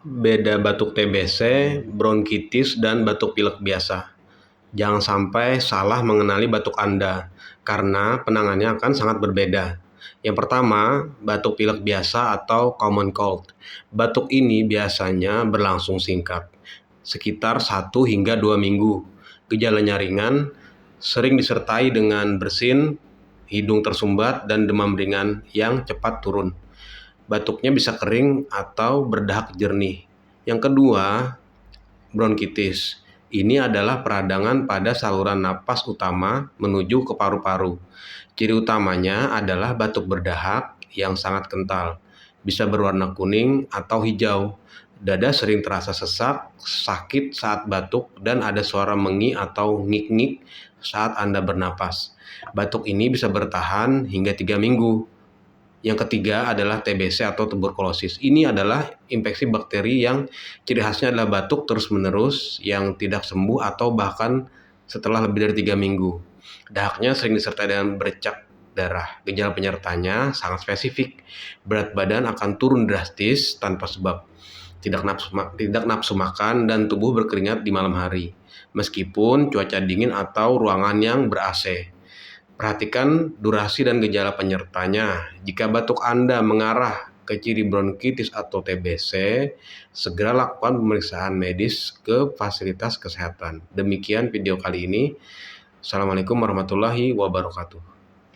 Beda batuk TBC, bronkitis, dan batuk pilek biasa. Jangan sampai salah mengenali batuk Anda, karena penanganannya akan sangat berbeda. Yang pertama, batuk pilek biasa atau common cold. Batuk ini biasanya berlangsung singkat, sekitar 1 hingga 2 minggu. Gejalanya ringan, sering disertai dengan bersin, hidung tersumbat, dan demam ringan yang cepat turun. Batuknya bisa kering atau berdahak jernih. Yang kedua, bronkitis. Ini adalah peradangan pada saluran napas utama menuju ke paru-paru. Ciri utamanya adalah batuk berdahak yang sangat kental, bisa berwarna kuning atau hijau. Dada sering terasa sesak, sakit saat batuk, dan ada suara mengi atau ngik-ngik saat Anda bernapas. Batuk ini bisa bertahan hingga 3 minggu. Yang ketiga adalah TBC atau tuberkulosis. Ini adalah infeksi bakteri yang ciri khasnya adalah batuk terus-menerus yang tidak sembuh atau bahkan setelah lebih dari 3 minggu. Dahaknya sering disertai dengan bercak darah. Gejala penyertanya sangat spesifik. Berat badan akan turun drastis tanpa sebab. Tidak nafsu makan dan tubuh berkeringat di malam hari, meskipun cuaca dingin atau ruangan yang ber-AC. Perhatikan durasi dan gejala penyertanya. Jika batuk Anda mengarah ke ciri bronkitis atau TBC, segera lakukan pemeriksaan medis ke fasilitas kesehatan. Demikian video kali ini. Assalamualaikum warahmatullahi wabarakatuh.